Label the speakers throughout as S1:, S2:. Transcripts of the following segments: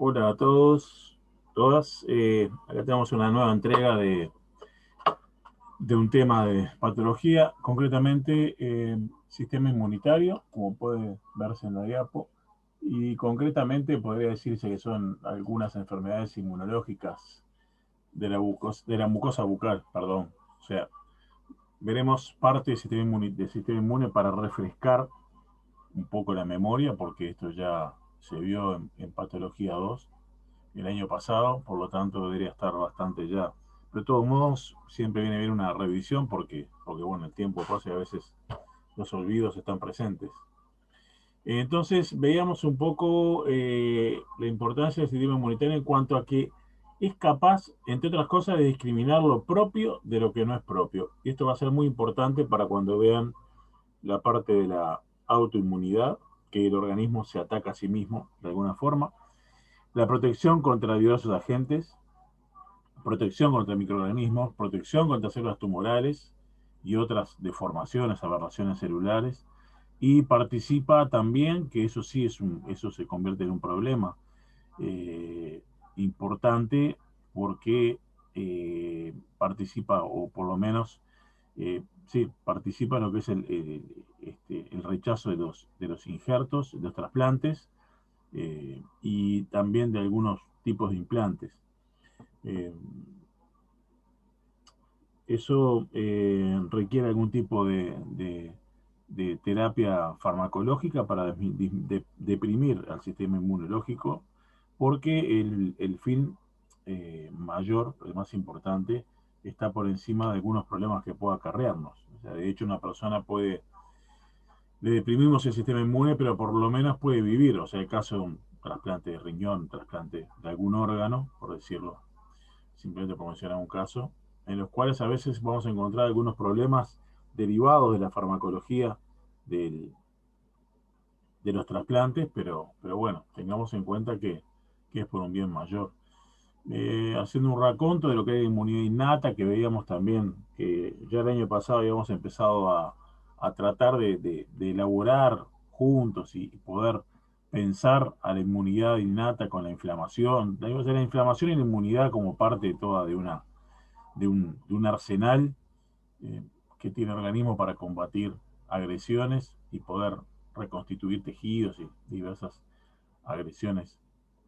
S1: Hola a todos, todas. Acá tenemos una nueva entrega de un tema de patología, concretamente sistema inmunitario, como puede verse en la diapo, y concretamente podría decirse que son algunas enfermedades inmunológicas de la mucosa bucal, perdón. O sea, veremos parte del sistema inmune para refrescar un poco la memoria, porque esto ya se vio en patología 2 el año pasado, por lo tanto debería estar bastante ya. De todos modos, siempre viene bien una revisión porque bueno, el tiempo pasa y a veces los olvidos están presentes. Entonces, veíamos un poco la importancia del sistema inmunitario en cuanto a que es capaz, entre otras cosas, de discriminar lo propio de lo que no es propio. Y esto va a ser muy importante para cuando vean la parte de la autoinmunidad, que el organismo se ataca a sí mismo de alguna forma, la protección contra diversos agentes, protección contra microorganismos, protección contra células tumorales y otras deformaciones, aberraciones celulares, y participa también, que eso sí eso se convierte en un problema eh, importante porque participa, o por lo menos, sí, participa en lo que es el rechazo de los injertos, de los trasplantes, y también de algunos tipos de implantes. Eh, Eso requiere algún tipo de terapia farmacológica para deprimir al sistema inmunológico, porque el fin mayor, el más importante, está por encima de algunos problemas que pueda acarrearnos. O sea, de hecho, una persona puede, le deprimimos el sistema inmune, pero por lo menos puede vivir. O sea, el caso de un trasplante de riñón, trasplante de algún órgano, por decirlo, simplemente por mencionar un caso, en los cuales a veces vamos a encontrar algunos problemas derivados de la farmacología del, de los trasplantes, pero bueno, tengamos en cuenta que es por un bien mayor. Haciendo un raconto de lo que es inmunidad innata, que veíamos también que ya el año pasado habíamos empezado a tratar de elaborar juntos y poder pensar a la inmunidad innata con la inflamación, la inflamación y la inmunidad como parte de toda de un arsenal eh, que tiene el organismo para combatir agresiones y poder reconstituir tejidos y diversas agresiones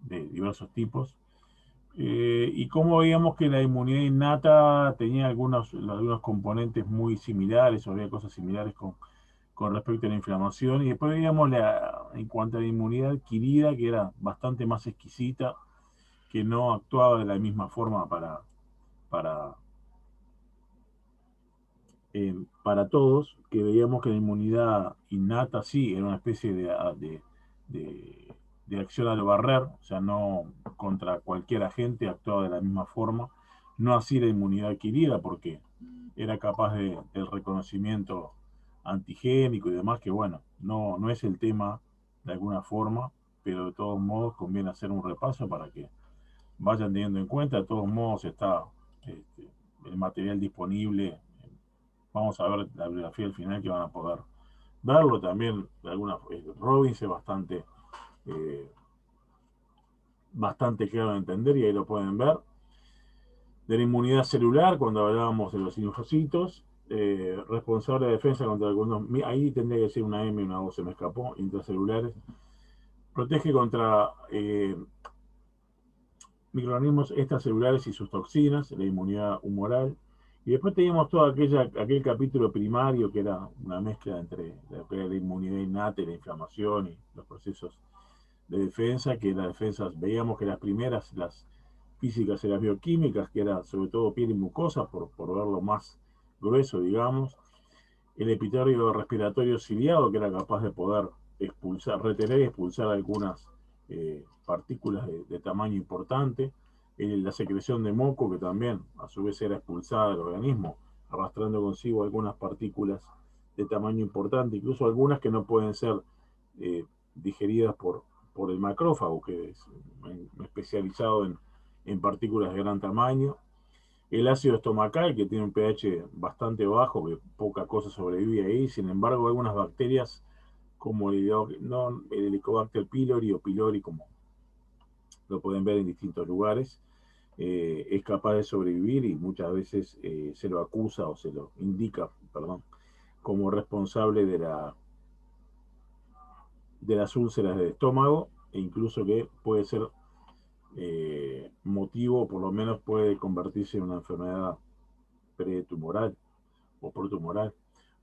S1: de diversos tipos. Y como veíamos que la inmunidad innata tenía algunos componentes muy similares, o había cosas similares con respecto a la inflamación, y después veíamos en cuanto a la inmunidad adquirida, que era bastante más exquisita, que no actuaba de la misma forma para, para todos, que veíamos que la inmunidad innata sí era una especie de, de acción al barrer, o sea, no contra cualquier agente actuaba de la misma forma, no así la inmunidad adquirida, porque era capaz del reconocimiento antigénico y demás, que bueno, no es el tema de alguna forma, pero de todos modos conviene hacer un repaso para que vayan teniendo en cuenta. De todos modos está este, el material disponible. Vamos a ver la bibliografía al final que van a poder verlo también. Robbins es eh, bastante claro de entender y ahí lo pueden ver. De la inmunidad celular, cuando hablábamos de los linfocitos, responsable de defensa contra algunos, ahí tendría que ser una M, una O, se me escapó, intracelulares. Protege contra microorganismos extracelulares y sus toxinas, la inmunidad humoral. Y después teníamos todo aquel capítulo primario que era una mezcla entre la inmunidad innata y la inflamación y los procesos de defensa, que las defensas, veíamos que las primeras, las físicas y las bioquímicas, que era sobre todo piel y mucosa, por verlo más grueso, digamos, el epitelio respiratorio ciliado, que era capaz de poder expulsar, retener y expulsar algunas partículas de tamaño importante, la secreción de moco, que también a su vez era expulsada del organismo, arrastrando consigo algunas partículas de tamaño importante, incluso algunas que no pueden ser digeridas por el macrófago, que es especializado en partículas de gran tamaño. El ácido estomacal, que tiene un pH bastante bajo, que poca cosa sobrevive ahí. Sin embargo, algunas bacterias como el Helicobacter pylori o pylori, como lo pueden ver en distintos lugares, es capaz de sobrevivir y muchas veces se lo acusa o se lo indica, perdón, como responsable de las úlceras del estómago, e incluso que puede ser motivo, o por lo menos puede convertirse en una enfermedad pretumoral o protumoral.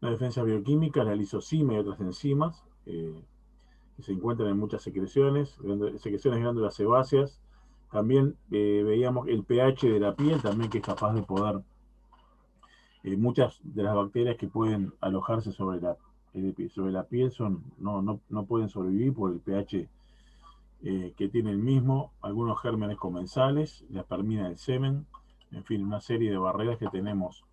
S1: Una defensa bioquímica, la lisocima y otras enzimas, que se encuentran en muchas secreciones de glándulas sebáceas. También veíamos el pH de la piel, también que es capaz de poder, muchas de las bacterias que pueden alojarse sobre la piel no pueden sobrevivir por el pH que tiene el mismo, algunos gérmenes comensales, la espermina del semen, en fin, una serie de barreras que tenemos.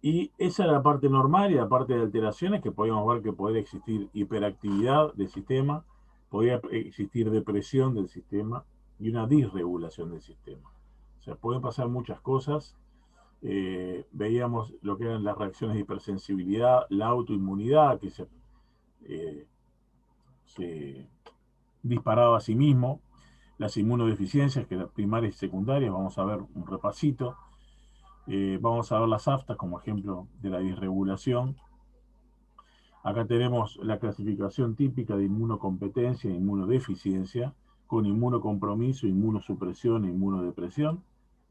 S1: Y esa es la parte normal, y la parte de alteraciones que podíamos ver que podría existir hiperactividad del sistema, podría existir depresión del sistema y una disregulación del sistema. O sea, pueden pasar muchas cosas. Veíamos lo que eran las reacciones de hipersensibilidad, la autoinmunidad que se disparaba a sí mismo, las inmunodeficiencias, que eran primarias y secundarias, vamos a ver un repasito. Vamos a ver las aftas como ejemplo de la disregulación. Acá tenemos la clasificación típica de inmunocompetencia e inmunodeficiencia, con inmunocompromiso, inmunosupresión e inmunodepresión.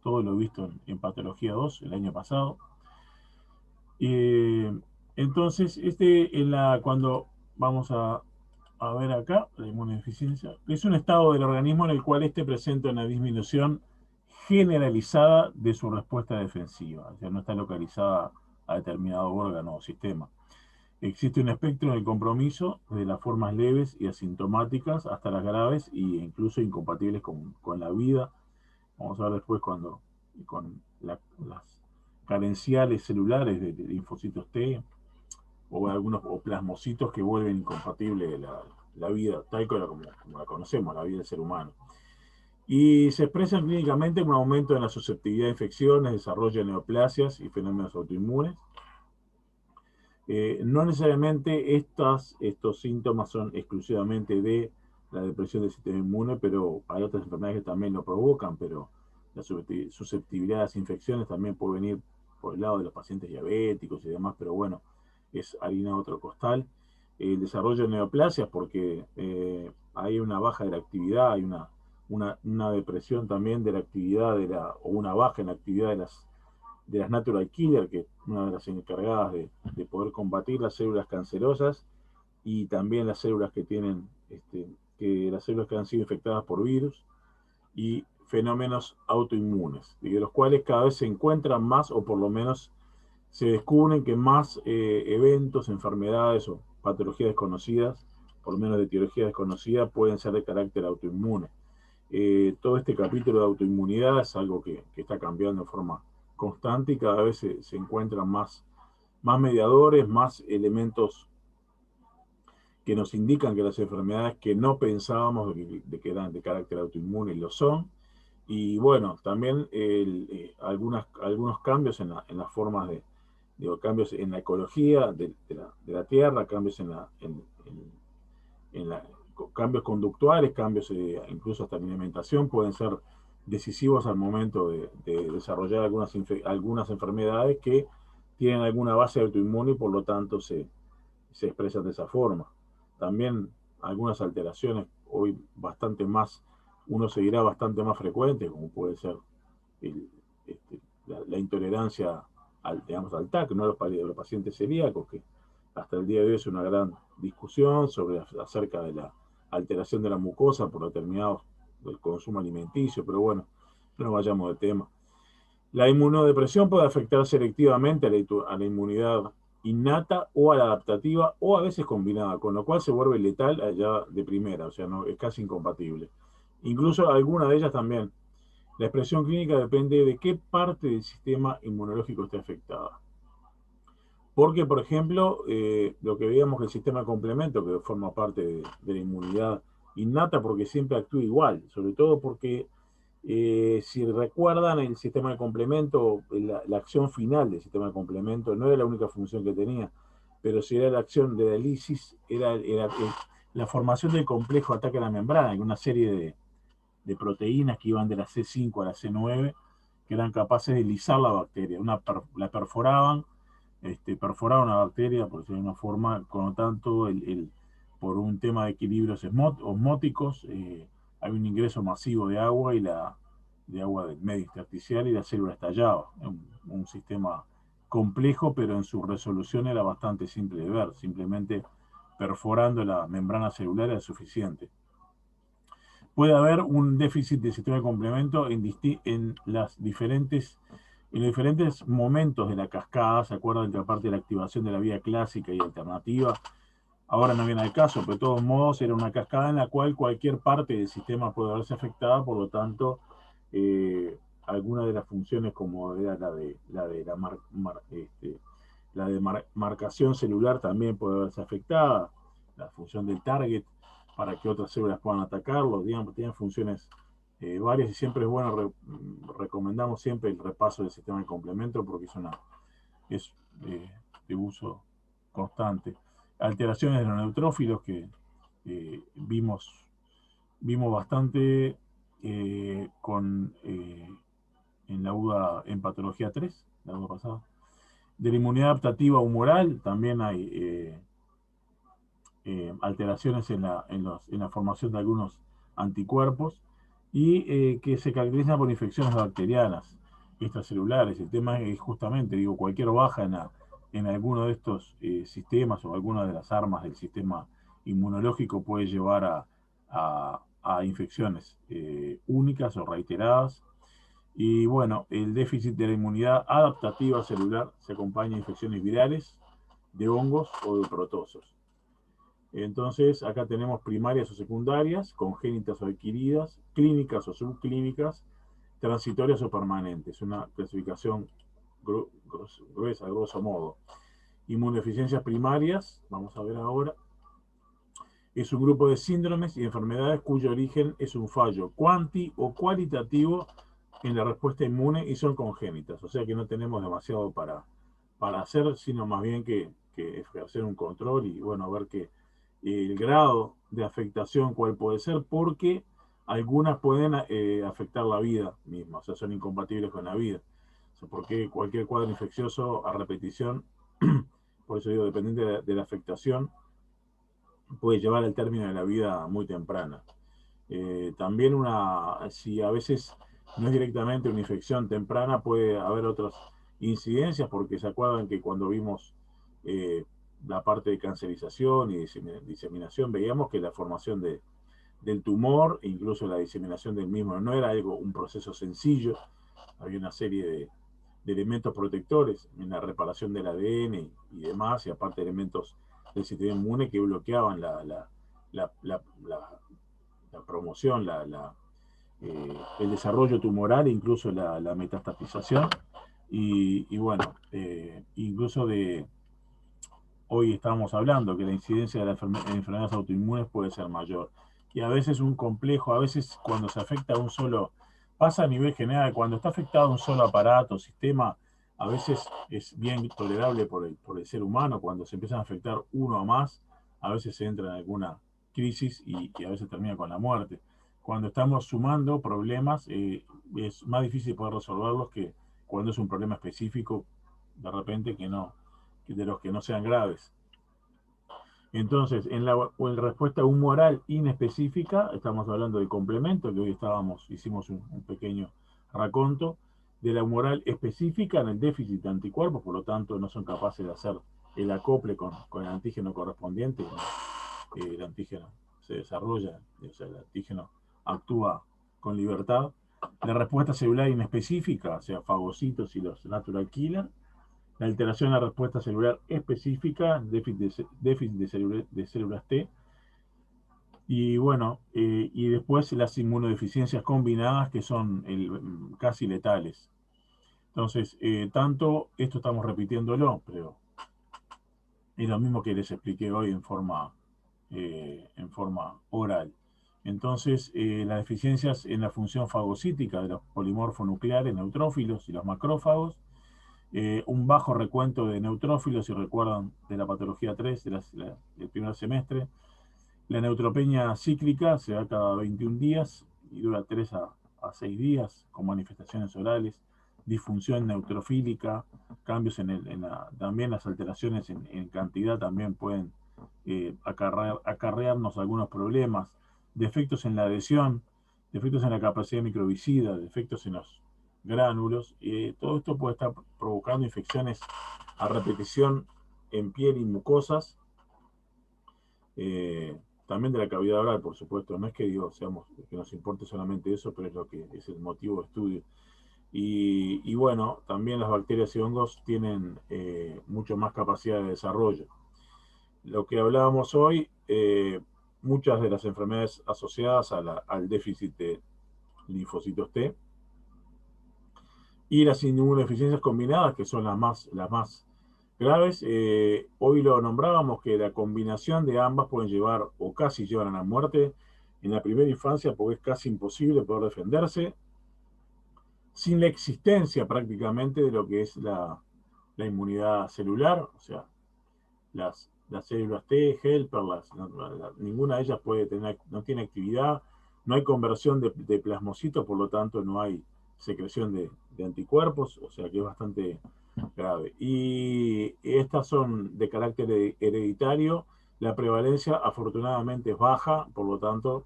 S1: Todo lo visto en Patología 2 el año pasado. Entonces, cuando vamos a ver acá, la inmunodeficiencia, es un estado del organismo en el cual presenta una disminución generalizada de su respuesta defensiva, o sea, no está localizada a determinado órgano o sistema. Existe un espectro del compromiso, desde las formas leves y asintomáticas hasta las graves e incluso incompatibles con la vida. Vamos a ver después con las carenciales celulares de linfocitos T o plasmocitos que vuelven incompatible la vida tal como la conocemos, la vida del ser humano. Y se expresan clínicamente con un aumento en la susceptibilidad a infecciones, desarrollo de neoplasias y fenómenos autoinmunes. No necesariamente estos síntomas son exclusivamente de la depresión del sistema inmune, pero hay otras enfermedades que también lo provocan, pero la susceptibilidad a las infecciones también puede venir por el lado de los pacientes diabéticos y demás, pero bueno, es harina de otro costal. El desarrollo de neoplasias, porque hay una baja de la actividad, hay una depresión también de la actividad o una baja en la actividad de las natural killer, que es una de las encargadas de poder combatir las células cancerosas y también las células que tienen, las células que han sido infectadas por virus, y fenómenos autoinmunes, de los cuales cada vez se encuentran más, o por lo menos se descubren que más eventos, enfermedades o patologías desconocidas, por lo menos de etiología desconocida, pueden ser de carácter autoinmune. Todo este capítulo de autoinmunidad es algo que está cambiando de forma constante y cada vez se encuentran más mediadores, más elementos que nos indican que las enfermedades que no pensábamos de que eran de carácter autoinmune lo son. Y bueno, también algunos cambios en las formas cambios en la ecología de la Tierra, cambios cambios conductuales, cambios incluso hasta en alimentación, pueden ser decisivos al momento de desarrollar algunas enfermedades que tienen alguna base autoinmune y por lo tanto se expresan de esa forma. También algunas alteraciones hoy uno seguirá bastante más frecuente, como puede ser la intolerancia al TAC, ¿no? Los pacientes celíacos, que hasta el día de hoy es una gran discusión acerca de la alteración de la mucosa por determinados del consumo alimenticio, pero bueno, no nos vayamos de tema. La inmunodepresión puede afectar selectivamente a la inmunidad innata o a la adaptativa, o a veces combinada, con lo cual se vuelve letal allá de primera, o sea, no, es casi incompatible. Incluso alguna de ellas también. La expresión clínica depende de qué parte del sistema inmunológico esté afectada. Porque, por ejemplo, lo que veíamos que el sistema de complemento, que forma parte de la inmunidad innata, porque siempre actúa igual, sobre todo porque, si recuerdan, el sistema de complemento, la acción final del sistema de complemento no era la única función que tenía, pero si era la acción de la lisis, era la formación del complejo de ataque a la membrana, una serie de proteínas que iban de la C5 a la C9, que eran capaces de lisar la bacteria. La perforaban, perforaban una bacteria, por decirlo de una forma, con lo tanto, por un tema de equilibrios osmóticos, hay un ingreso masivo de agua de agua del medio intersticial y la célula estallaba. Un sistema complejo, pero en su resolución era bastante simple de ver. Simplemente perforando la membrana celular era suficiente. Puede haber un déficit del sistema de complemento en los diferentes momentos de la cascada. ¿Se acuerdan entre la parte de la activación de la vía clásica y alternativa? Ahora no viene al caso, pero de todos modos era una cascada en la cual cualquier parte del sistema puede verse afectada, por lo tanto, alguna de las funciones, como era la de marcación celular, también puede verse afectada, la función del target para que otras células puedan atacarlo, digamos, tienen funciones varias, y siempre es bueno, recomendamos siempre el repaso del sistema de complemento porque es de uso constante. Alteraciones de los neutrófilos que vimos bastante en la UDA en patología 3, la UDA pasada. De la inmunidad adaptativa humoral también hay alteraciones en la formación de algunos anticuerpos y que se caracterizan por infecciones bacterianas extracelulares. El tema es justamente, digo, cualquier baja en alguno de estos sistemas o alguna de las armas del sistema inmunológico puede llevar a infecciones únicas o reiteradas. Y bueno, el déficit de la inmunidad adaptativa celular se acompaña de infecciones virales, de hongos o de protozoos. Entonces, acá tenemos primarias o secundarias, congénitas o adquiridas, clínicas o subclínicas, transitorias o permanentes. Una clasificación gruesa, grosso modo. Inmunodeficiencias primarias, vamos a ver ahora, es un grupo de síndromes y enfermedades cuyo origen es un fallo cuanti o cualitativo en la respuesta inmune y son congénitas. O sea que no tenemos demasiado para hacer, sino más bien que ejercer un control y, bueno, ver que el grado de afectación cuál puede ser, porque algunas pueden afectar la vida misma, o sea, son incompatibles con la vida. O sea, porque cualquier cuadro infeccioso a repetición, por eso digo, dependiente de la afectación, puede llevar al término de la vida muy temprana. También si a veces no es directamente una infección temprana, puede haber otras incidencias, porque se acuerdan que cuando vimos la parte de cancerización y diseminación, veíamos que la formación del tumor, e incluso la diseminación del mismo, no era un proceso sencillo. Había una serie de elementos protectores en la reparación del ADN y demás, y aparte elementos del sistema inmune que bloqueaban la promoción, el desarrollo tumoral e incluso la metastatización. Y bueno, incluso hoy estábamos hablando que la incidencia de las enfermedades autoinmunes puede ser mayor. Y a veces un complejo, a veces cuando se afecta a un solo, pasa a nivel general, cuando está afectado un solo aparato, sistema, a veces es bien tolerable por el ser humano. Cuando se empiezan a afectar uno o más, a veces se entra en alguna crisis y a veces termina con la muerte. Cuando estamos sumando problemas, es más difícil poder resolverlos que cuando es un problema específico, de repente que de los que no sean graves. Entonces, en respuesta humoral inespecífica, estamos hablando de complemento, que hoy hicimos un pequeño raconto, de la humoral específica en el déficit de anticuerpos, por lo tanto no son capaces de hacer el acople con el antígeno correspondiente. El antígeno se desarrolla, o sea, el antígeno actúa con libertad. La respuesta celular inespecífica, o sea, fagocitos y los natural killer. La alteración de la respuesta celular específica, déficit de células T. Y bueno, y después las inmunodeficiencias combinadas que son casi letales. Entonces, tanto esto estamos repitiéndolo, pero es lo mismo que les expliqué hoy en forma oral. Entonces, las deficiencias en la función fagocítica de los polimorfonucleares neutrófilos y los macrófagos, un bajo recuento de neutrófilos, si recuerdan de la patología 3 del primer semestre. La neutropenia cíclica se da cada 21 días, y dura 3 a 6 días, con manifestaciones orales, disfunción neutrofílica, cambios también las alteraciones en cantidad también pueden acarrearnos algunos problemas, defectos en la adhesión, defectos en la capacidad microbicida, defectos en los gránulos. Todo esto puede estar provocando infecciones a repetición en piel y mucosas, también de la cavidad oral, por supuesto. No es que que nos importe solamente eso, pero es lo que es el motivo de estudio. Y bueno, también las bacterias y hongos tienen mucho más capacidad de desarrollo. Lo que hablábamos hoy, muchas de las enfermedades asociadas al déficit de linfocitos T y las inmunodeficiencias combinadas, que son las más graves. Hoy lo nombrábamos que la combinación de ambas pueden llevar o casi llevan a la muerte en la primera infancia, porque es casi imposible poder defenderse sin la existencia prácticamente de lo que es la inmunidad celular, o sea, las células T, helper, ninguna de ellas no tiene actividad, no hay conversión de plasmocitos, por lo tanto no hay secreción de anticuerpos, o sea que es bastante grave. Y estas son de carácter hereditario, la prevalencia afortunadamente es baja, por lo tanto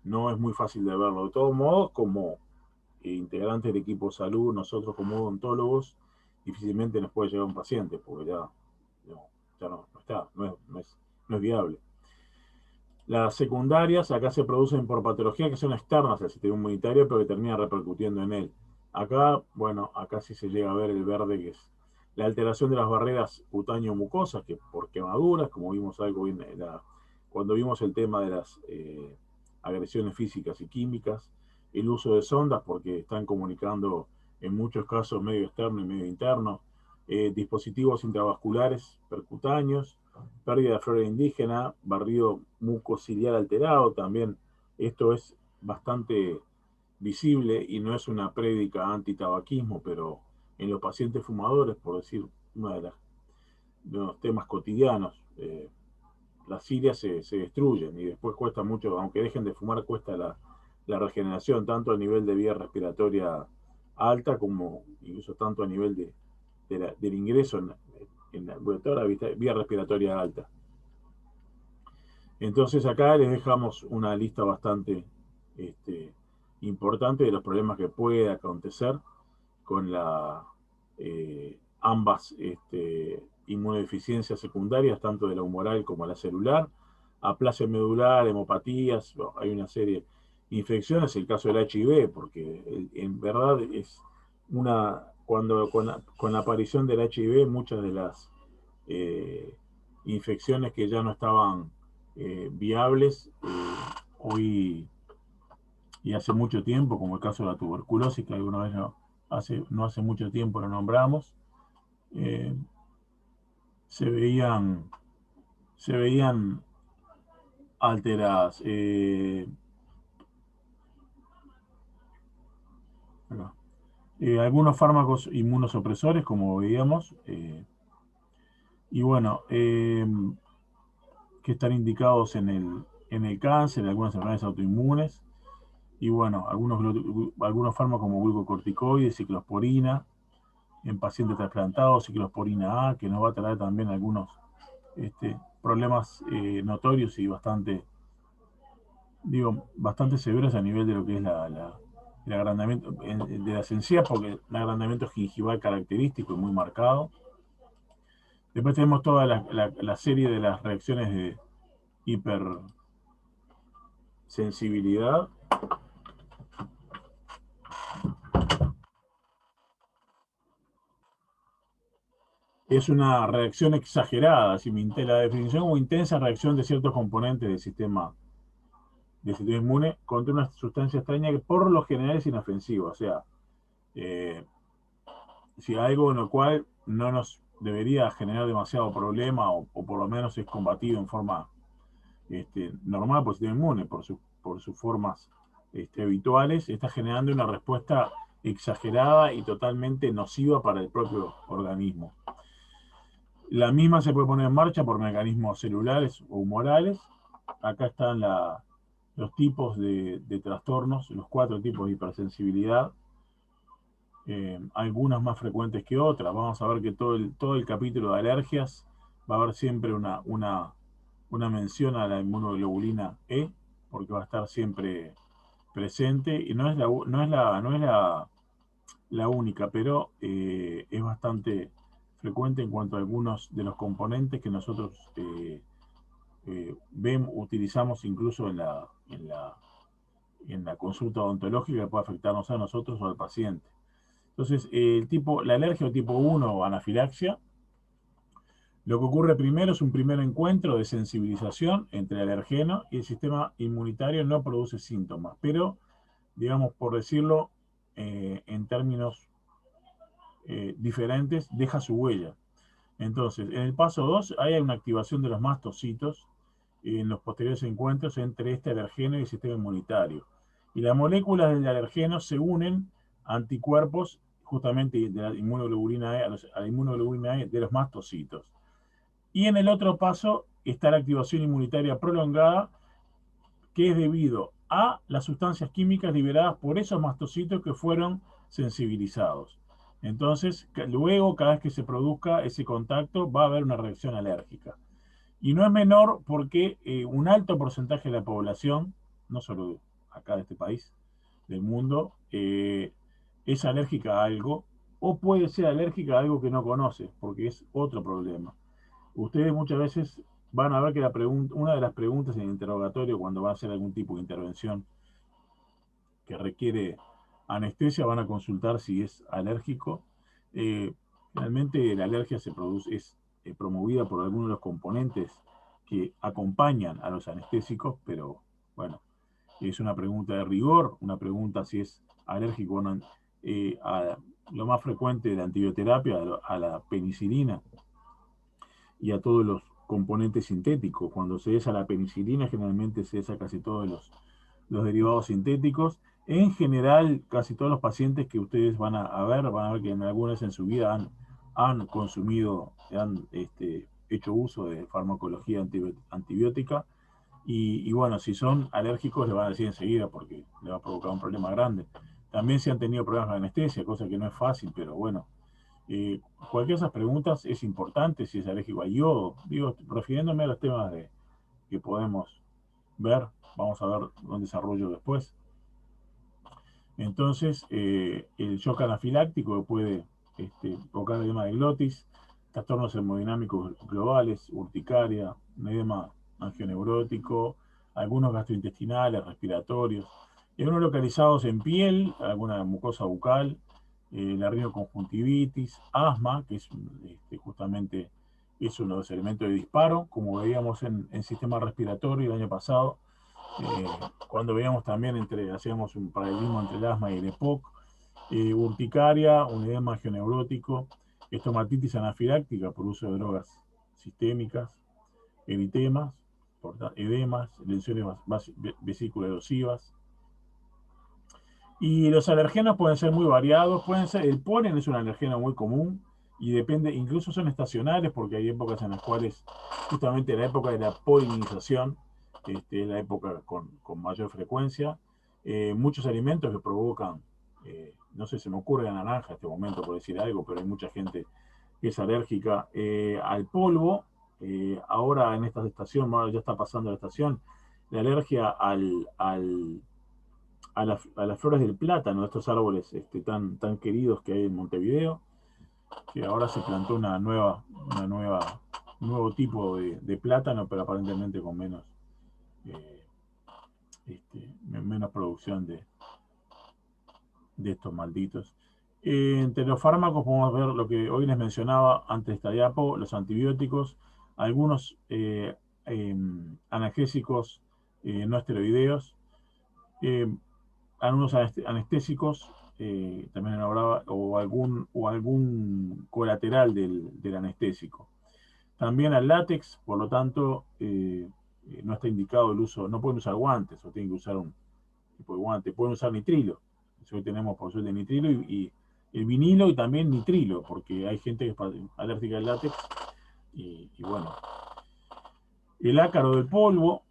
S1: no es muy fácil de verlo. De todos modos, como integrantes del equipo de salud, nosotros como odontólogos, difícilmente nos puede llegar un paciente, porque ya no está, no es viable. Las secundarias acá se producen por patologías que son externas al sistema inmunitario, pero que terminan repercutiendo en él. Acá, bueno, acá sí se llega a ver el verde, que es la alteración de las barreras cutáneo-mucosas, que por quemaduras, como vimos algo cuando vimos el tema de las agresiones físicas y químicas, el uso de sondas, porque están comunicando en muchos casos medio externo y medio interno, dispositivos intravasculares percutáneos, pérdida de flora indígena, barrido mucociliar alterado, también esto es bastante visible y no es una prédica anti-tabaquismo, pero en los pacientes fumadores, por decir uno de los temas cotidianos, las cilias se destruyen y después cuesta mucho, aunque dejen de fumar, cuesta la regeneración, tanto a nivel de vía respiratoria alta como incluso tanto a nivel del ingreso en toda la vía respiratoria alta. Entonces acá les dejamos una lista bastante importante de los problemas que puede acontecer con ambas inmunodeficiencias secundarias, tanto de la humoral como la celular, aplasia medular, hemopatías, bueno, hay una serie de infecciones, el caso del HIV, porque en verdad es cuando con la aparición del HIV, muchas de las infecciones que ya no estaban viables, hoy y hace mucho tiempo, como el caso de la tuberculosis, que alguna vez no hace mucho tiempo lo nombramos, se veían alteradas. Algunos fármacos inmunosupresores, como veíamos, y bueno, que están indicados en el cáncer, en algunas enfermedades autoinmunes, y bueno, algunos fármacos como glucocorticoides, ciclosporina, en pacientes trasplantados, ciclosporina A, que nos va a traer también algunos problemas notorios y bastante severos a nivel de lo que es el agrandamiento de las encías, porque un agrandamiento gingival característico y muy marcado. Después tenemos toda la serie de las reacciones de hipersensibilidad. Es una reacción exagerada, la definición como intensa reacción de ciertos componentes del sistema inmune contra una sustancia extraña que por lo general es inofensiva. O sea, si hay algo en lo cual no nos debería generar demasiado problema o por lo menos es combatido en forma normal por el sistema inmune, por sus formas habituales, está generando una respuesta exagerada y totalmente nociva para el propio organismo. La misma se puede poner en marcha por mecanismos celulares o humorales. Acá están los tipos de trastornos, los 4 tipos de hipersensibilidad, algunas más frecuentes que otras. Vamos a ver que todo el capítulo de alergias va a haber siempre una mención a la inmunoglobulina E, porque va a estar siempre presente, y no es la única, pero es bastante frecuente en cuanto a algunos de los componentes que nosotros utilizamos incluso en la consulta odontológica, que puede afectarnos a nosotros o al paciente. Entonces, la alergia o tipo 1 o anafilaxia, lo que ocurre primero es un primer encuentro de sensibilización entre el alergeno y el sistema inmunitario no produce síntomas, pero, digamos, por decirlo en términos diferentes, deja su huella. Entonces, en el paso 2 hay una activación de los mastocitos en los posteriores encuentros entre este alergeno y el sistema inmunitario. Y las moléculas del alergeno se unen a anticuerpos justamente de la inmunoglobulina E, a la inmunoglobulina E de los mastocitos. Y en el otro paso está la activación inmunitaria prolongada, que es debido a las sustancias químicas liberadas por esos mastocitos que fueron sensibilizados. Entonces, luego, cada vez que se produzca ese contacto, va a haber una reacción alérgica. Y no es menor porque un alto porcentaje de la población, no solo acá de este país, del mundo, es alérgica a algo o puede ser alérgica a algo que no conoce, porque es otro problema. Ustedes muchas veces van a ver que una de las preguntas en el interrogatorio cuando va a hacer algún tipo de intervención que requiere anestesia, van a consultar si es alérgico. Realmente la alergia es promovida por algunos de los componentes que acompañan a los anestésicos, pero bueno, es una pregunta de rigor, una pregunta si es alérgico o no, a lo más frecuente de la antibioterapia, a la penicilina y a todos los componentes sintéticos. Cuando se desa la penicilina, generalmente se desa casi todos los derivados sintéticos. En general, casi todos los pacientes que ustedes van a ver que en algunas en su vida han consumido, han hecho uso de farmacología antibiótica. Y bueno, si son alérgicos, le van a decir enseguida porque le va a provocar un problema grande. También si han tenido problemas de anestesia, cosa que no es fácil, pero bueno, cualquiera de esas preguntas es importante si es alérgico a yodo. Digo, refiriéndome a los temas que podemos ver, vamos a ver un desarrollo después. Entonces, el shock anafiláctico puede provocar edema de glotis, trastornos hemodinámicos globales, urticaria, edema angioneurótico, algunos gastrointestinales, respiratorios, y algunos localizados en piel, alguna mucosa bucal, la rinoconjuntivitis, asma, que es justamente es uno de los elementos de disparo, como veíamos en sistema respiratorio el año pasado, cuando veíamos también hacíamos un paralelismo entre el asma y el EPOC, urticaria, un edema angioneurótico, estomatitis anafiláctica por uso de drogas sistémicas, eritemas, edemas, lesiones vesículas erosivas. Y los alergenos pueden ser muy variados, el polen es un alergeno muy común y depende, incluso son estacionales porque hay épocas en las cuales, justamente la época de la polinización, es la época con mayor frecuencia. Muchos alimentos que provocan, no sé, se me ocurre la naranja en este momento por decir algo, pero hay mucha gente que es alérgica al polvo. Ahora en esta estación, ya está pasando la estación, la alergia a las flores del plátano, estos árboles tan queridos que hay en Montevideo, que ahora se plantó un nuevo tipo de plátano, pero aparentemente con eh, menos producción de estos malditos. Entre los fármacos podemos ver lo que hoy les mencionaba antes de esta diapo, los antibióticos, algunos analgésicos no esteroideos, algunos anestésicos, también hablaba, o algún colateral del anestésico. También al látex, por lo tanto, no está indicado el uso, no pueden usar guantes, o tienen que usar un tipo de guante, pueden usar nitrilo. Hoy tenemos por suerte nitrilo y el vinilo y también nitrilo, porque hay gente que es alérgica al látex y bueno, El ácaro del polvo,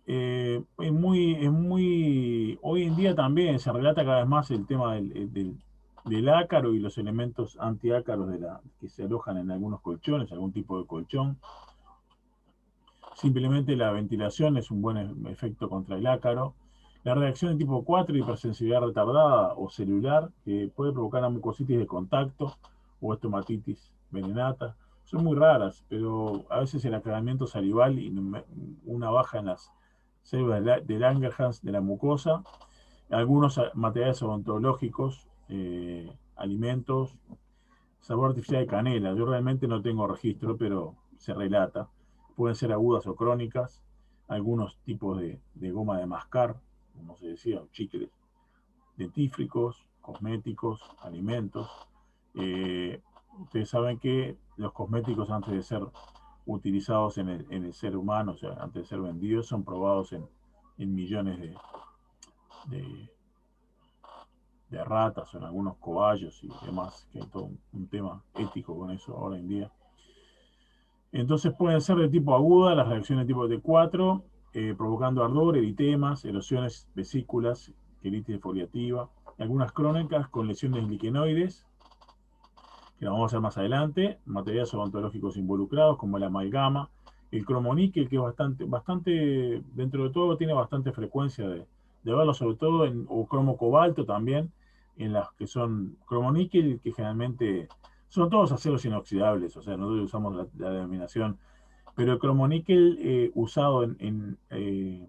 S1: hoy en día también se relata cada vez más el tema del ácaro y los elementos antiácaros que se alojan en algunos colchones, algún tipo de colchón. Simplemente la ventilación es un buen efecto contra el ácaro. La reacción de tipo 4, hipersensibilidad retardada o celular, que puede provocar mucositis de contacto o estomatitis venenata. Son muy raras, pero a veces el aclaramiento salival y una baja en las células de Langerhans de la mucosa, algunos materiales odontológicos, alimentos, sabor artificial de canela. Yo realmente no tengo registro, pero se relata. Pueden ser agudas o crónicas. Algunos tipos de goma de mascar, como se decía, chicles, dentífricos, cosméticos, alimentos. Ustedes saben que los cosméticos, antes de ser utilizados en el ser humano, o sea, antes de ser vendidos, son probados en millones de, de ratas o en algunos cobayos y demás, que hay todo un tema ético con eso ahora en día. Entonces pueden ser de tipo aguda, las reacciones de tipo T4, provocando ardor, eritemas, erosiones, vesículas, queritis foliativa, algunas crónicas con lesiones liquenoides, que lo vamos a ver más adelante, materiales odontológicos involucrados como el amalgama, el cromoníquel, que es bastante, dentro de todo tiene bastante frecuencia de verlo, sobre todo o cromo cobalto también, en las que son cromoníquel, que generalmente son todos aceros inoxidables, o sea, nosotros usamos la denominación, pero el cromoníquel usado en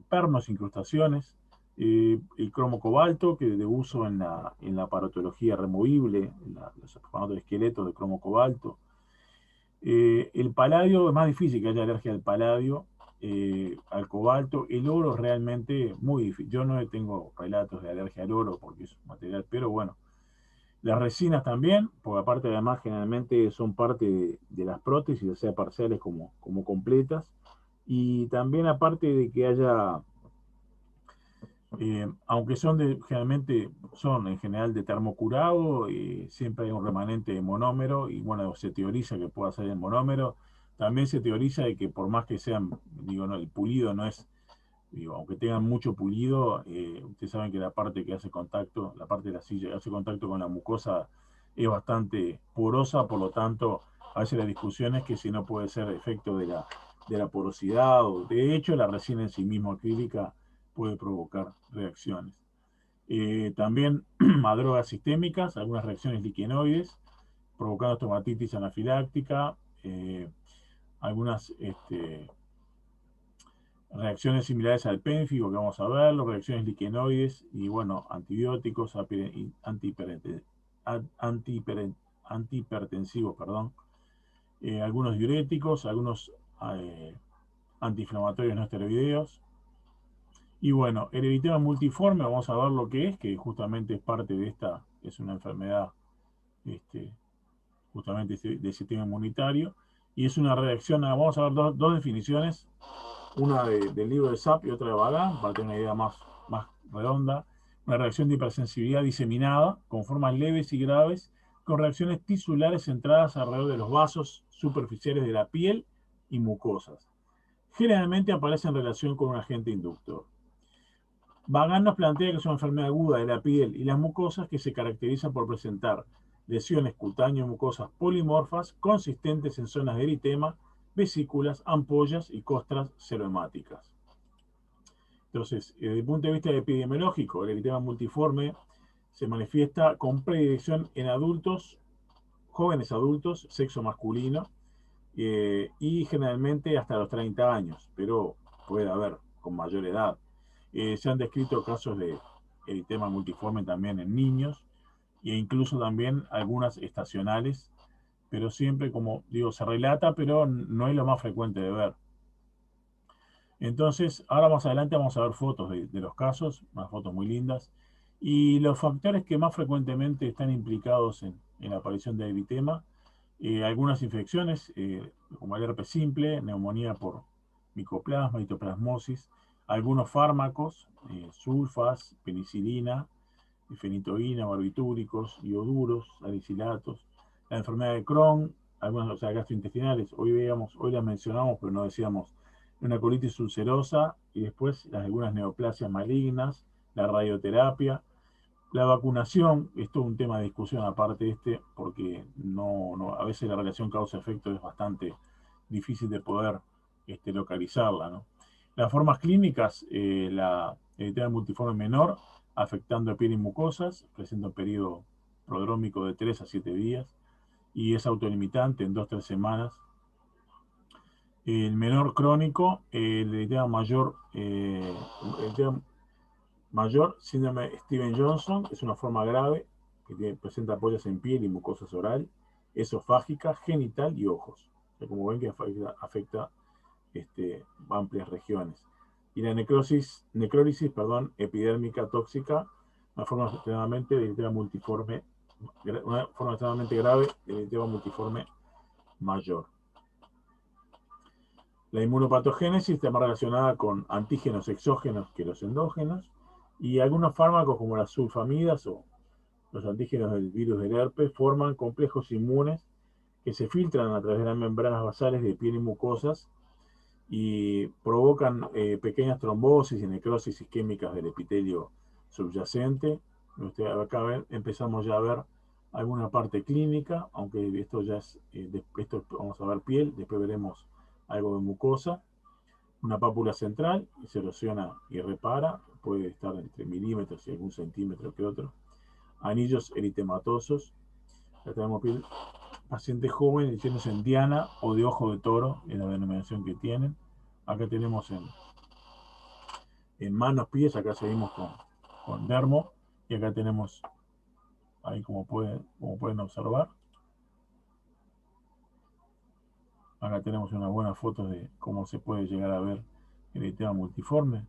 S1: pernos, incrustaciones, el cromo cobalto, que de uso en la aparatología removible, los aparatos esqueletos de cromo cobalto. El paladio es más difícil que haya alergia al paladio, al cobalto. El oro es realmente muy difícil. Yo no tengo relatos de alergia al oro porque es un material, pero bueno. Las resinas también, porque aparte además generalmente son parte de las prótesis, ya sea parciales como completas. Y también aparte de que haya, aunque generalmente son en general de termocurado, siempre hay un remanente de monómero y bueno, se teoriza que pueda ser el monómero. También se teoriza de que por más que sean, digo, no, el pulido no es, digo, aunque tengan mucho pulido, ustedes saben que la parte que hace contacto, la parte de la silla que hace contacto con la mucosa es bastante porosa, por lo tanto, a veces la discusión es que si no puede ser efecto de la porosidad, o de hecho la resina en sí misma acrílica puede provocar reacciones. También a drogas sistémicas, algunas reacciones liquenoides, provocando estomatitis anafiláctica, algunas reacciones similares al pénfigo, que vamos a ver, reacciones liquenoides y bueno, antibióticos, antihipertensivos, perdón, algunos diuréticos, algunos eh, antiinflamatorios no esteroideos. Y bueno, el eritema multiforme, vamos a ver lo que es, que justamente es parte de esta, es una enfermedad este, justamente del sistema inmunitario, y es una reacción, vamos a ver dos definiciones, una del libro de SAP y otra de Bagan, para tener una idea más redonda. Una reacción de hipersensibilidad diseminada, con formas leves y graves, con reacciones tisulares centradas alrededor de los vasos superficiales de la piel y mucosas. Generalmente aparece en relación con un agente inductor. Bagan nos plantea que es una enfermedad aguda de la piel y las mucosas que se caracteriza por presentar lesiones cutáneo-mucosas polimorfas consistentes en zonas de eritema, vesículas, ampollas y costras serohemáticas. Entonces, desde el punto de vista epidemiológico, el eritema multiforme se manifiesta con predilección en adultos, jóvenes adultos, sexo masculino, y generalmente hasta los 30 años, pero puede haber con mayor edad. Se han descrito casos de eritema multiforme también en niños e incluso también algunas estacionales, pero siempre, como digo, se relata, pero no es lo más frecuente de ver. Entonces, ahora más adelante vamos a ver fotos de los casos, unas fotos muy lindas, y los factores que más frecuentemente están implicados en la aparición de eritema, algunas infecciones, como el herpes simple, neumonía por micoplasma, hitoplasmosis, algunos fármacos, sulfas, penicilina, fenitoína, barbitúricos, ioduros, salicilatos, la enfermedad de Crohn, algunas, o sea, gastrointestinales, hoy las mencionamos, pero no decíamos una colitis ulcerosa y después algunas neoplasias malignas, la radioterapia. La vacunación es todo un tema de discusión aparte porque a veces la relación causa-efecto es bastante difícil de poder localizarla, ¿no? Las formas clínicas, la eritema multiforme menor, afectando a piel y mucosas, presenta un periodo prodrómico de 3 a 7 días y es autolimitante en 2-3 semanas. El menor crónico, el eritema mayor, síndrome Steven-Johnson, es una forma grave que presenta ampollas en piel y mucosas oral, esofágica, genital y ojos. O sea, como ven que afecta amplias regiones. Y la necrólisis epidérmica tóxica, una forma extremadamente grave del eritema multiforme mayor. La inmunopatogénesis está más relacionada con antígenos exógenos que los endógenos, y algunos fármacos como las sulfamidas o los antígenos del virus del herpes forman complejos inmunes que se filtran a través de las membranas basales de piel y mucosas y provocan pequeñas trombosis y necrosis isquémicas del epitelio subyacente. Acá empezamos ya a ver alguna parte clínica, aunque esto ya es, vamos a ver piel, después veremos algo de mucosa. Una pápula central que se erosiona y repara, puede estar entre milímetros y algún centímetro que otro. Anillos eritematosos. Ya tenemos piel. Pacientes jóvenes, lesiones en diana o de ojo de toro, en la denominación que tienen. Acá tenemos en manos, pies, acá seguimos con dermo, y acá tenemos, ahí como pueden observar, acá tenemos una buena foto de cómo se puede llegar a ver el eritema multiforme.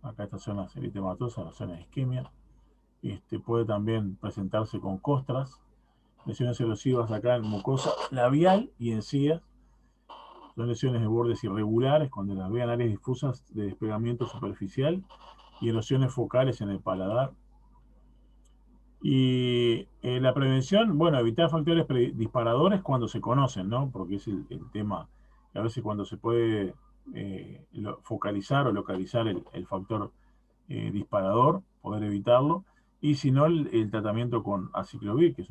S1: Acá estas son las eritematosas, las zonas de isquemia. Puede también presentarse con costras, lesiones erosivas acá en mucosa labial y encías. Son lesiones de bordes irregulares, cuando las vean áreas difusas de despegamiento superficial y erosiones focales en el paladar. Y la prevención, bueno, evitar factores disparadores cuando se conocen, ¿no? Porque es el tema, a veces cuando se puede focalizar o localizar el factor disparador, poder evitarlo. Y si no, el tratamiento con aciclovir, que es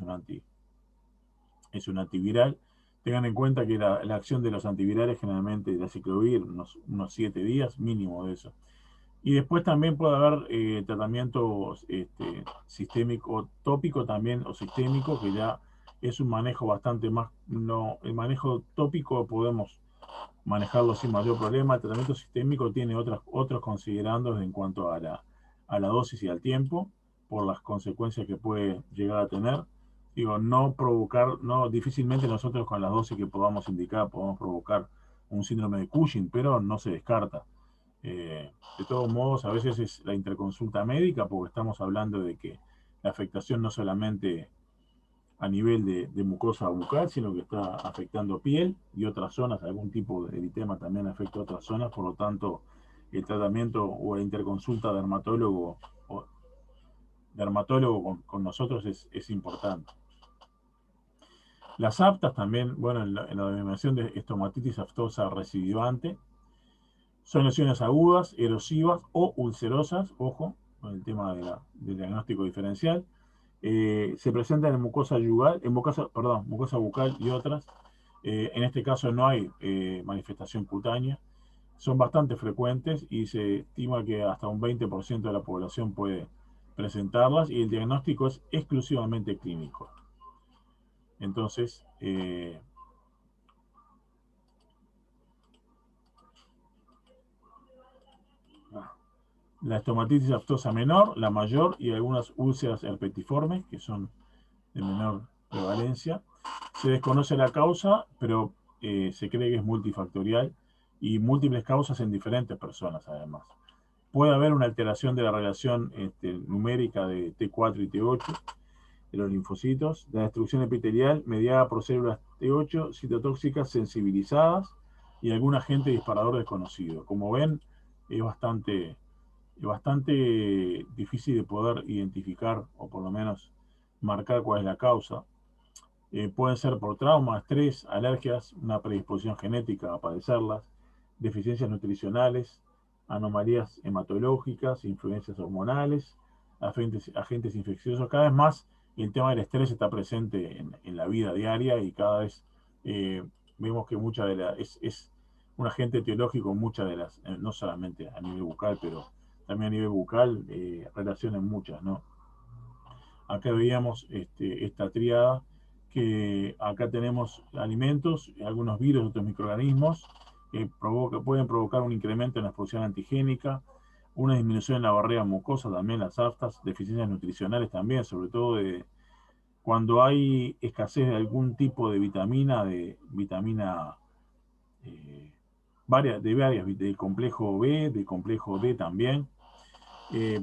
S1: un antiviral. Tengan en cuenta que la acción de los antivirales generalmente el aciclovir, unos 7 días mínimo de eso. Y después también puede haber tratamiento sistémico, tópico también, o sistémico, que ya es un manejo bastante más, el manejo tópico podemos manejarlo sin mayor problema. El tratamiento sistémico tiene otros considerandos en cuanto a la dosis y al tiempo, por las consecuencias que puede llegar a tener. Digo, difícilmente nosotros con las dosis que podamos indicar podemos provocar un síndrome de Cushing, pero no se descarta. De todos modos, a veces es la interconsulta médica, porque estamos hablando de que la afectación no solamente a nivel de mucosa bucal, sino que está afectando piel y otras zonas. Algún tipo de eritema también afecta a otras zonas, por lo tanto el tratamiento o la interconsulta dermatólogo con nosotros es importante. Las aftas también, bueno, en la denominación de estomatitis aftosa recidivante, son lesiones agudas, erosivas o ulcerosas, ojo, con el tema del diagnóstico diferencial. Se presentan en mucosa mucosa bucal y otras. En este caso no hay manifestación cutánea. Son bastante frecuentes y se estima que hasta un 20% de la población puede presentarlas, y el diagnóstico es exclusivamente clínico. Entonces, la estomatitis aftosa menor, la mayor, y algunas úlceras herpetiformes, que son de menor prevalencia. Se desconoce la causa, pero se cree que es multifactorial y múltiples causas en diferentes personas además. Puede haber una alteración de la relación numérica de T4 y T8 de los linfocitos, la destrucción epitelial mediada por células T8 citotóxicas sensibilizadas y algún agente disparador desconocido. Como ven, es bastante difícil de poder identificar, o por lo menos marcar cuál es la causa. Pueden ser por trauma, estrés, alergias, una predisposición genética a padecerlas, deficiencias nutricionales, anomalías hematológicas, influencias hormonales, agentes infecciosos. Cada vez más el tema del estrés está presente en la vida diaria y cada vez eh, vemos que es un agente etiológico, muchas de las, no solamente a nivel bucal, pero también a nivel bucal, relacionan muchas, ¿no? Acá veíamos esta tríada, que acá tenemos alimentos, algunos virus, otros microorganismos, que pueden provocar un incremento en la exposición antigénica, una disminución en la barrera mucosa, también las aftas, deficiencias nutricionales también, sobre todo cuando hay escasez de algún tipo de vitamina eh, del complejo B, del complejo D también. Eh,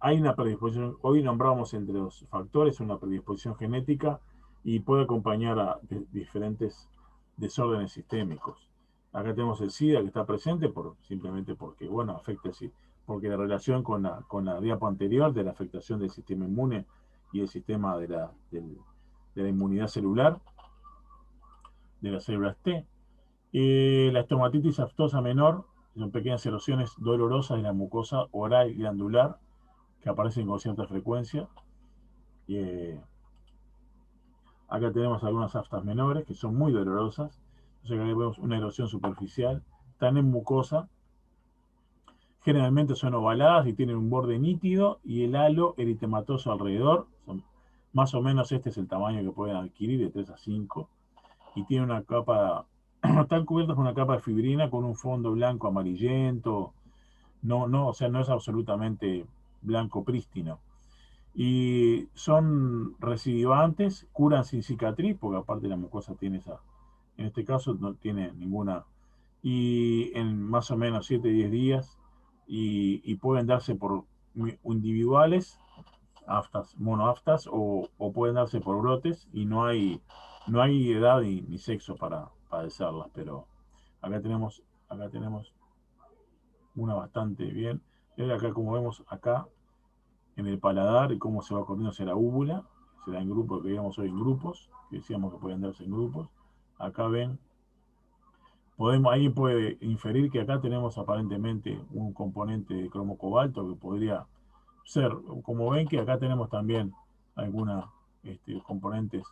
S1: Hay una predisposición, hoy nombramos entre los factores una predisposición genética y puede acompañar a diferentes desórdenes sistémicos. Acá tenemos el SIDA que está presente simplemente porque, bueno, afecta así, porque la relación con la diapo anterior de la afectación del sistema inmune y el sistema de la inmunidad celular, de las células T. La estomatitis aftosa menor son pequeñas erosiones dolorosas de la mucosa oral y glandular que aparecen con cierta frecuencia. Eh, Acá tenemos algunas aftas menores que son muy dolorosas. Entonces acá vemos una erosión superficial. Están en mucosa. Generalmente son ovaladas y tienen un borde nítido y el halo eritematoso alrededor. Más o menos este es el tamaño que pueden adquirir, de 3 a 5. Y tiene una capa, están cubiertas con una capa de fibrina con un fondo blanco amarillento. O sea, no es absolutamente blanco prístino. Y son recidivantes, curan sin cicatriz, porque aparte la mucosa tiene en este caso no tiene ninguna, y en más o menos 7-10 días, y pueden darse por individuales, monoaftas, o pueden darse por brotes, y no hay edad ni sexo para padecerlas, pero acá tenemos una bastante bien. Y acá, como vemos acá, en el paladar y cómo se va corriendo hacia la úvula. Se da en grupos, que veíamos hoy en grupos, que decíamos que pueden darse en grupos. Acá ven, ahí puede inferir que acá tenemos aparentemente un componente de cromo cobalto que podría ser, como ven que acá tenemos también algunos componentes.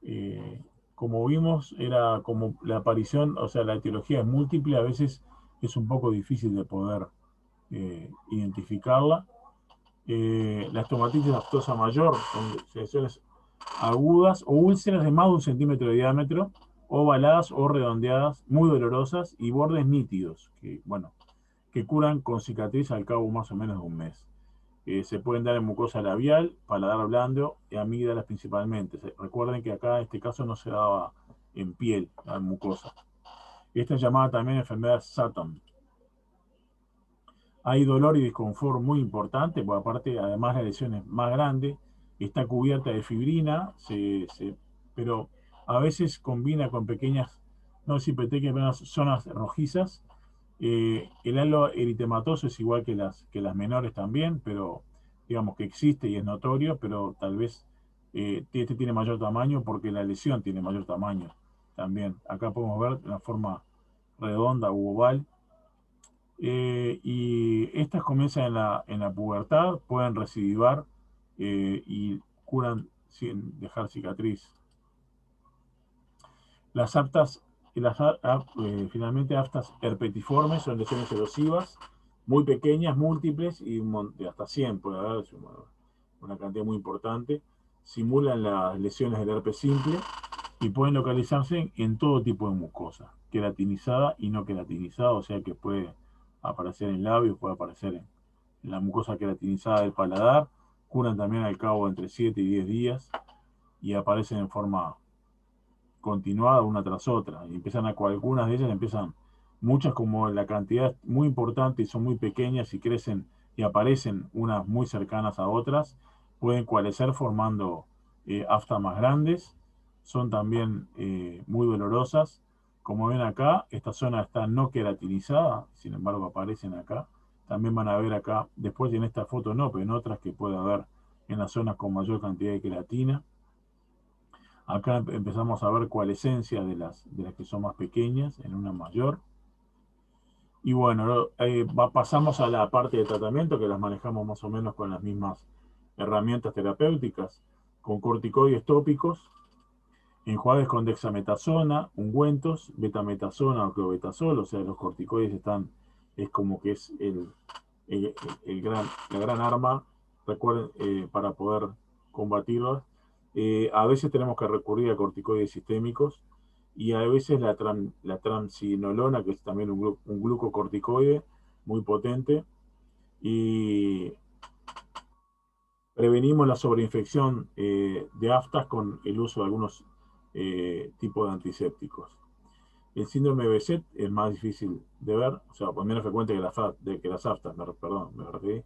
S1: eh, Como vimos, era como la aparición, o sea, la etiología es múltiple, a veces es un poco difícil de poder identificarla. La estomatitis aftosa mayor, con lesiones agudas o úlceras de más de 1 centímetro de diámetro, ovaladas o redondeadas, muy dolorosas y bordes nítidos, bueno, que curan con cicatriz al cabo más o menos de un mes. Se pueden dar en mucosa labial, paladar blando y amígdalas principalmente. Recuerden que acá en este caso no se daba en piel, en mucosa. Esta es llamada también enfermedad Sutton. Hay dolor y desconfort muy importante, porque aparte, además la lesión es más grande, está cubierta de fibrina, pero a veces combina con pequeñas, no sé si pequeñas, pero zonas rojizas. El halo eritematoso es igual que las menores también, pero digamos que existe y es notorio, pero tal vez este tiene mayor tamaño porque la lesión tiene mayor tamaño también. Acá podemos ver la forma redonda u oval. Y estas comienzan en la pubertad, pueden recidivar y curan sin dejar cicatriz. Las aftas, finalmente aftas herpetiformes son lesiones erosivas, muy pequeñas, múltiples y de hasta 100 puede haber, una cantidad muy importante. Simulan las lesiones del herpes simple y pueden localizarse en todo tipo de mucosa, queratinizada y no queratinizada, o sea que puede aparecer en labios, puede aparecer en la mucosa queratinizada del paladar, curan también al cabo de entre 7 y 10 días y aparecen en forma continuada una tras otra. Y algunas de ellas empiezan, muchas como la cantidad es muy importante y son muy pequeñas y crecen y aparecen unas muy cercanas a otras, pueden coalescer formando aftas más grandes, son también muy dolorosas. Como ven acá, esta zona está no queratinizada, sin embargo aparecen acá. También van a ver acá, después en esta foto no, pero en otras que puede haber en las zonas con mayor cantidad de queratina. Acá empezamos a ver coalescencia de las que son más pequeñas en una mayor. Y bueno, pasamos a la parte de tratamiento, que las manejamos más o menos con las mismas herramientas terapéuticas, con corticoides tópicos, enjuagues con dexametasona, ungüentos, betametasona o clobetasol, o sea, los corticoides es como que es el- la gran arma, recuerden, para poder combatirlos. A veces tenemos que recurrir a corticoides sistémicos y a veces la triamcinolona, que es también un glucocorticoide muy potente, y prevenimos la sobreinfección de aftas con el uso de algunos tipos de antisépticos. El síndrome de Behçet es más difícil de ver, o sea, pues menos frecuente que las aftas, perdón, me referí.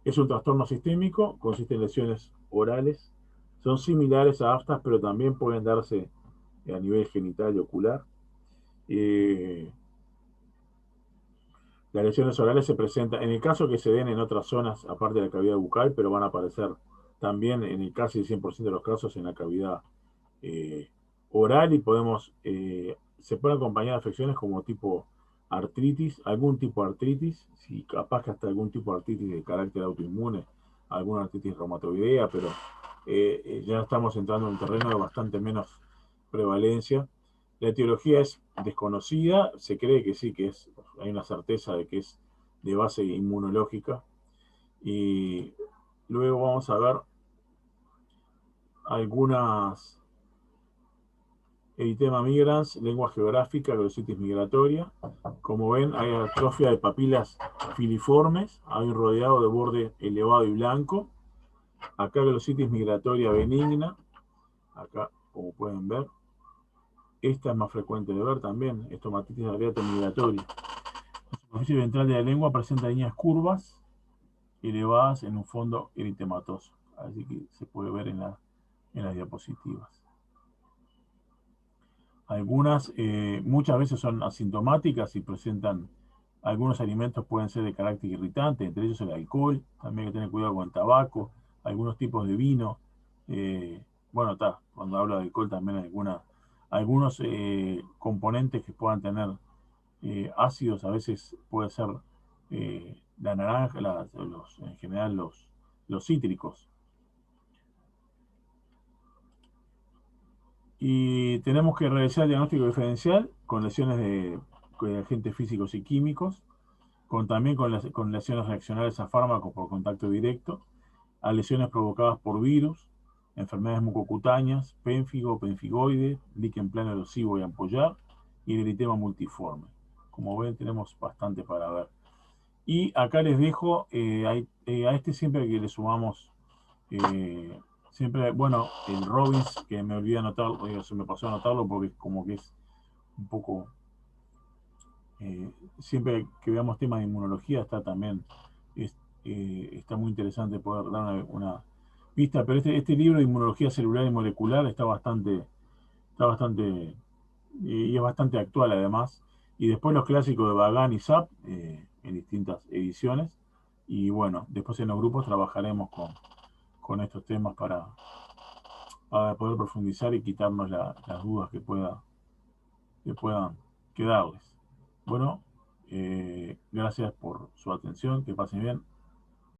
S1: Es un trastorno sistémico, consiste en lesiones orales, son similares a aftas, pero también pueden darse a nivel genital y ocular. Eh, las lesiones orales se presentan, en el caso que se den en otras zonas, aparte de la cavidad bucal, pero van a aparecer también en el casi 100% de los casos en la cavidad eh, oral y se pueden acompañar de afecciones como tipo artritis, algún tipo de artritis, si capaz que hasta algún tipo de artritis de carácter autoinmune, alguna artritis reumatoidea, pero ya estamos entrando en un terreno de bastante menos prevalencia. La etiología es desconocida, se cree que sí, hay una certeza de que es de base inmunológica. Y luego vamos a ver algunas eritema migrans, lengua geográfica, glositis migratoria. Como ven, hay atrofia de papilas filiformes, hay un rodeado de borde elevado y blanco. Acá glositis migratoria benigna, acá como pueden ver. Esta es más frecuente de ver también, estomatitis areata migratoria. La superficie ventral de la lengua presenta líneas curvas elevadas en un fondo eritematoso. Así que se puede ver en las diapositivas. Muchas veces son asintomáticas y presentan, algunos alimentos pueden ser de carácter irritante, entre ellos el alcohol, también hay que tener cuidado con el tabaco, algunos tipos de vino. Bueno, cuando hablo de alcohol también hay algunos componentes que puedan tener ácidos, a veces puede ser la naranja, en general los cítricos. Y tenemos que realizar el diagnóstico diferencial con lesiones de agentes físicos y químicos, también con lesiones reaccionales a fármacos por contacto directo, a lesiones provocadas por virus, enfermedades mucocutáneas, pénfigo, penfigoide, líquen plano erosivo y ampollar, y el eritema multiforme. Como ven, tenemos bastante para ver. Y acá les dejo, a este siempre que le sumamos siempre, bueno, el Robbins, que me olvidé anotarlo, se me pasó a anotarlo porque como que es un poco, siempre que veamos temas de inmunología está también, está muy interesante poder dar una pista, pero este libro de inmunología celular y molecular está bastante, y es bastante actual además, y después los clásicos de Bagan y Zap, en distintas ediciones, y bueno, después en los grupos trabajaremos con estos temas para poder profundizar y quitarnos las dudas que puedan quedarles. Bueno, gracias por su atención, que pasen bien.